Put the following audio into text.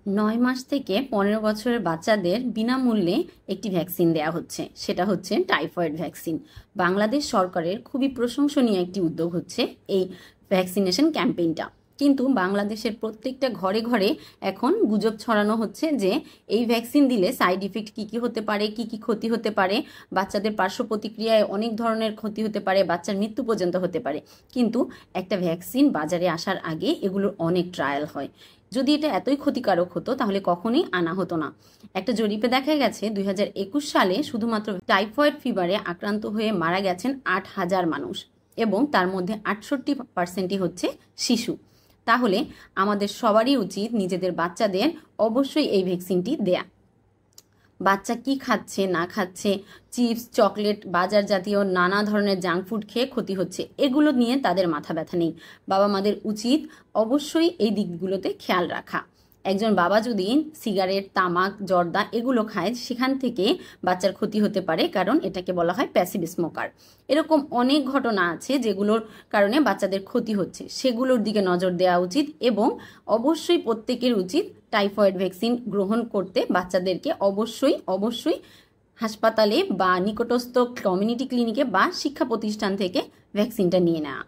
৯ মাস থেকে ১৫ বছরের বাচ্চাদের বিনামূল্যে একটি ভ্যাকসিন দেয়া হচ্ছে, সেটা হচ্ছে টাইফয়েড ভ্যাকসিন। বাংলাদেশ সরকারের খুবই প্রশংসনীয় একটি উদ্যোগ হচ্ছে এই ভ্যাকসিনেশন ক্যাম্পেইনটা। কিন্তু বাংলাদেশের প্রত্যেকটা ঘরে ঘরে এখন গুজব ছড়ানো হচ্ছে যে এই ভ্যাকসিন দিলে সাইড ইফেক্ট কী কী হতে পারে, কী কী ক্ষতি হতে পারে, বাচ্চাদের পার্শ্ব প্রতিক্রিয়ায় অনেক ধরনের ক্ষতি হতে পারে, বাচ্চার মৃত্যু পর্যন্ত হতে পারে। কিন্তু একটা ভ্যাকসিন বাজারে আসার আগে এগুলোর অনেক ট্রায়াল হয়। যদি এটা এতই ক্ষতিকারক হতো তাহলে কখনোই আনা হতো না। একটা জরিপে দেখা গেছে ২০২১ সালে শুধুমাত্র টাইফয়েড ফিভারে আক্রান্ত হয়ে মারা গেছেন ৮,০০০ মানুষ, এবং তার মধ্যে ৬৮% হচ্ছে শিশু। তাহলে আমাদের সবারই উচিত নিজেদের বাচ্চাদের অবশ্যই এই ভ্যাকসিনটি দেয়া। বাচ্চা কি খাচ্ছে না খাচ্ছে, চিপস, চকলেট, বাজার জাতীয় নানা ধরনের জাঙ্ক ফুড খেয়ে ক্ষতি হচ্ছে, এগুলো নিয়ে তাদের মাথা ব্যথা নেই। বাবা মাদের উচিত অবশ্যই এই দিকগুলোতে খেয়াল রাখা। একজন বাবা যদি সিগারেট, তামাক, জর্দা এগুলো খায়, সেখান থেকে বাচ্চার ক্ষতি হতে পারে, কারণ এটাকে বলা হয় প্যাসিভ স্মোকার। এরকম অনেক ঘটনা আছে যেগুলোর কারণে বাচ্চাদের ক্ষতি হচ্ছে, সেগুলোর দিকে নজর দেওয়া উচিত। এবং অবশ্যই প্রত্যেকের উচিত টাইফয়েড ভ্যাকসিন গ্রহণ করতে বাচ্চাদেরকে অবশ্যই অবশ্যই হাসপাতালে বা নিকটস্থ কমিউনিটি ক্লিনিকে বা শিক্ষা প্রতিষ্ঠান থেকে ভ্যাকসিনটা নিয়ে নেওয়া।